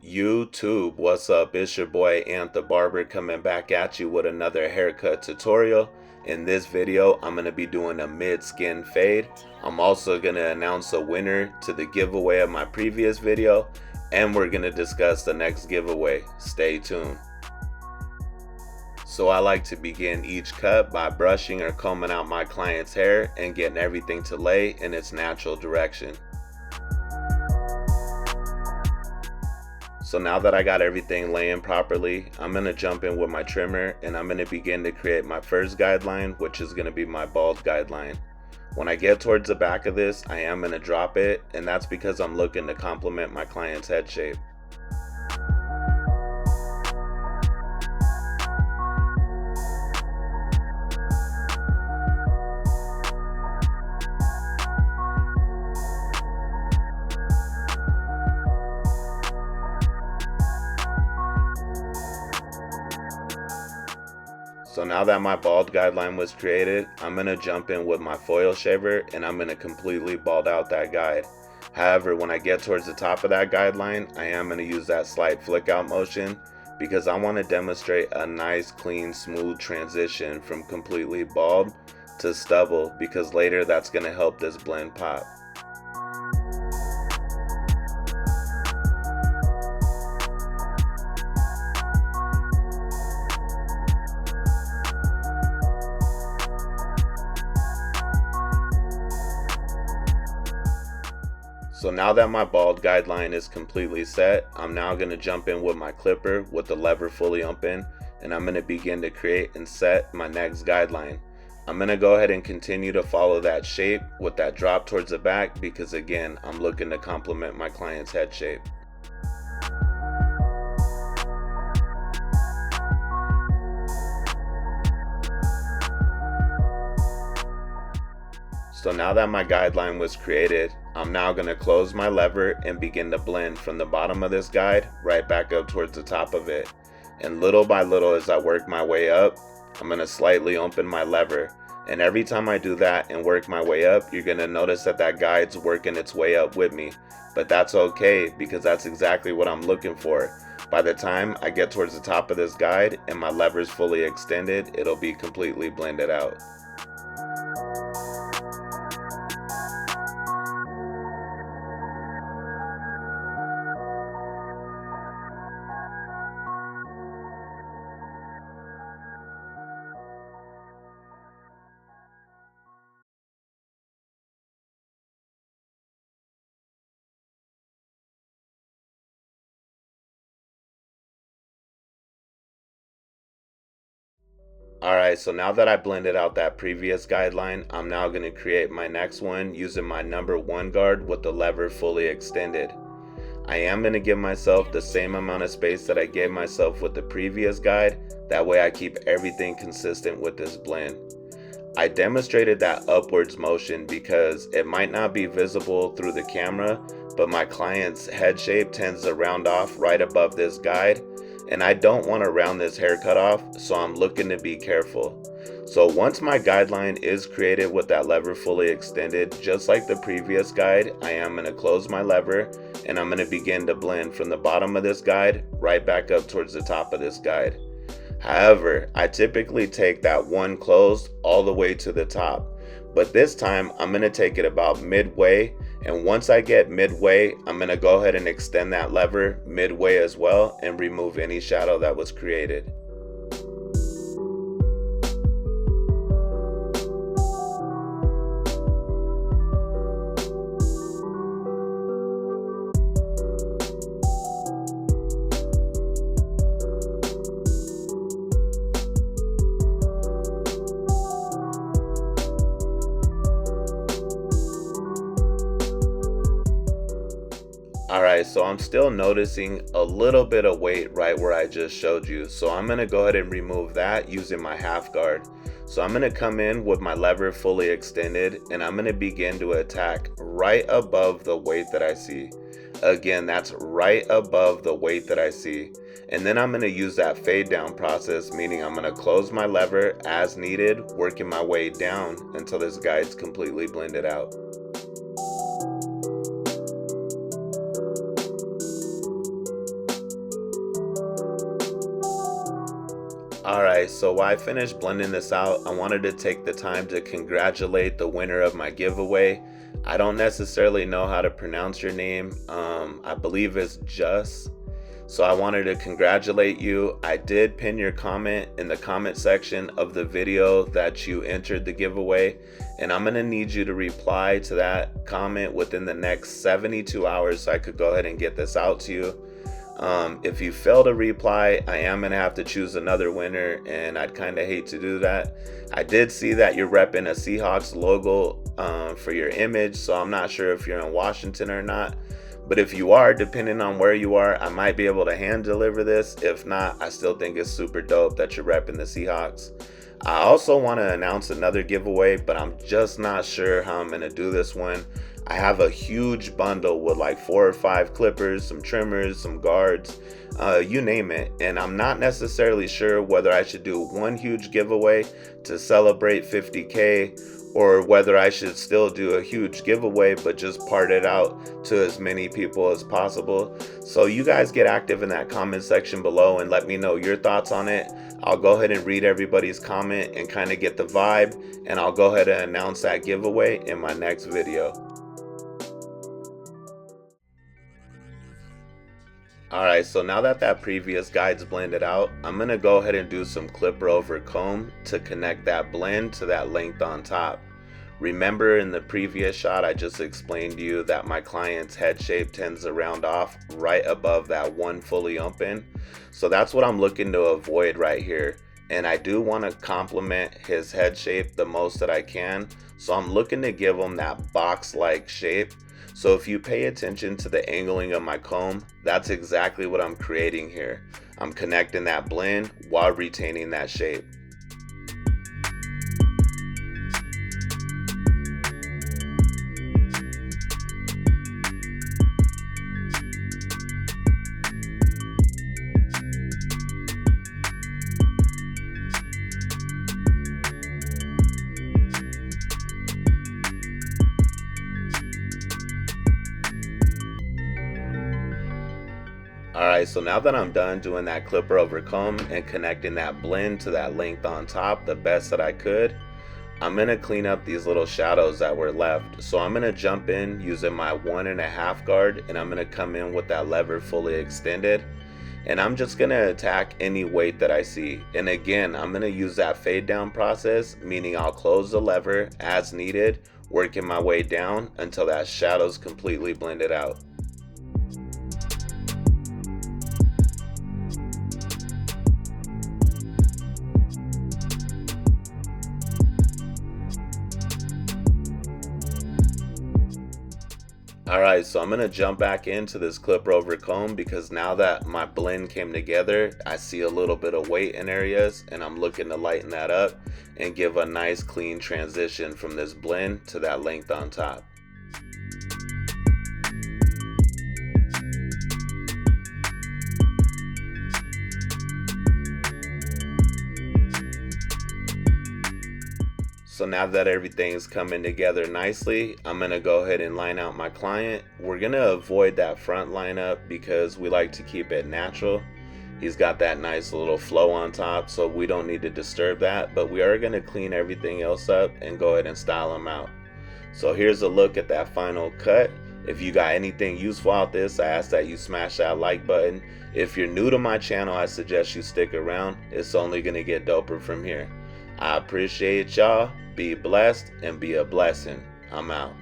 YouTube, what's up? It's your boy Tito Barber coming back at you with another haircut tutorial. In this video, I'm going to be doing a mid-skin fade. I'm also going to announce a winner to the giveaway of my previous video, and we're going to discuss the next giveaway. Stay tuned. So I like to begin each cut by brushing or combing out my client's hair and getting everything to lay in its natural direction. So now that I got everything laying properly, I'm going to jump in with my trimmer and I'm going to begin to create my first guideline, which is going to be my bald guideline. When I get towards the back of this, I am going to drop it, and that's because I'm looking to complement my client's head shape. So now that my bald guideline was created, I'm going to jump in with my foil shaver and I'm going to completely bald out that guide. However, when I get towards the top of that guideline, I am going to use that slight flick out motion because I want to demonstrate a nice, clean, smooth transition from completely bald to stubble, because later that's going to help this blend pop. So now that my bald guideline is completely set, I'm now going to jump in with my clipper with the lever fully open, and I'm going to begin to create and set my next guideline. I'm going to go ahead and continue to follow that shape with that drop towards the back because, again, I'm looking to complement my client's head shape. So now that my guideline was created, I'm now going to close my lever and begin to blend from the bottom of this guide right back up towards the top of it. And little by little, as I work my way up, I'm going to slightly open my lever. And every time I do that and work my way up, you're going to notice that that guide's working its way up with me. But that's okay, because that's exactly what I'm looking for. By the time I get towards the top of this guide and my lever's fully extended, it'll be completely blended out. Alright, so now that I blended out that previous guideline, I'm now going to create my next one using my number 1 guard with the lever fully extended. I am going to give myself the same amount of space that I gave myself with the previous guide, that way I keep everything consistent with this blend. I demonstrated that upwards motion because it might not be visible through the camera, but my client's head shape tends to round off right above this guide, and I don't want to round this haircut off, so I'm looking to be careful. So once my guideline is created with that lever fully extended, just like the previous guide, I am going to close my lever and I'm going to begin to blend from the bottom of this guide right back up towards the top of this guide. However, I typically take that one closed all the way to the top, but this time I'm going to take it about midway, and once I get midway, I'm going to go ahead and extend that lever midway as well and remove any shadow that was created. Alright, so I'm still noticing a little bit of weight right where I just showed you. So I'm going to go ahead and remove that using my half guard. So I'm going to come in with my lever fully extended and I'm going to begin to attack right above the weight that I see. Again, that's right above the weight that I see. And then I'm going to use that fade down process, meaning I'm going to close my lever as needed, working my way down until this guide's completely blended out. Alright, so while I finished blending this out, I wanted to take the time to congratulate the winner of my giveaway. I don't necessarily know how to pronounce your name. I believe it's Just. So I wanted to congratulate you. I did pin your comment in the comment section of the video that you entered the giveaway, and I'm going to need you to reply to that comment within the next 72 hours so I could go ahead and get this out to you. If you fail to reply, I am going to have to choose another winner, and I'd kind of hate to do that. I did see that you're repping a Seahawks logo for your image, so I'm not sure if you're in Washington or not. But if you are, depending on where you are, I might be able to hand deliver this. If not, I still think it's super dope that you're repping the Seahawks. I also want to announce another giveaway, but I'm just not sure how I'm going to do this one. I have a huge bundle with like 4 or 5 clippers, some trimmers, some guards, you name it. And I'm not necessarily sure whether I should do one huge giveaway to celebrate 50K or whether I should still do a huge giveaway but just part it out to as many people as possible. So you guys get active in that comment section below and let me know your thoughts on it. I'll go ahead and read everybody's comment and kind of get the vibe, and I'll go ahead and announce that giveaway in my next video. Alright, so now that previous guide's blended out, I'm going to go ahead and do some clipper over comb to connect that blend to that length on top. Remember in the previous shot I just explained to you that my client's head shape tends to round off right above that one fully open. So that's what I'm looking to avoid right here. And I do want to complement his head shape the most that I can. So I'm looking to give him that box-like shape. So if you pay attention to the angling of my comb, that's exactly what I'm creating here. I'm connecting that blend while retaining that shape. Alright, so now that I'm done doing that clipper over comb and connecting that blend to that length on top the best that I could, I'm going to clean up these little shadows that were left. So I'm going to jump in using my 1.5 guard, and I'm going to come in with that lever fully extended. And I'm just going to attack any weight that I see. And again, I'm going to use that fade down process, meaning I'll close the lever as needed, working my way down until that shadow's completely blended out. Alright, so I'm going to jump back into this clipper over comb because now that my blend came together, I see a little bit of weight in areas, and I'm looking to lighten that up and give a nice clean transition from this blend to that length on top. So now that everything's coming together nicely, I'm going to go ahead and line out my client. We're going to avoid that front lineup because we like to keep it natural. He's got that nice little flow on top, so we don't need to disturb that, but we are going to clean everything else up and go ahead and style him out. So here's a look at that final cut. If you got anything useful out this, I ask that you smash that like button. If you're new to my channel, I suggest you stick around. It's only going to get doper from here. I appreciate y'all. Be blessed and be a blessing. I'm out.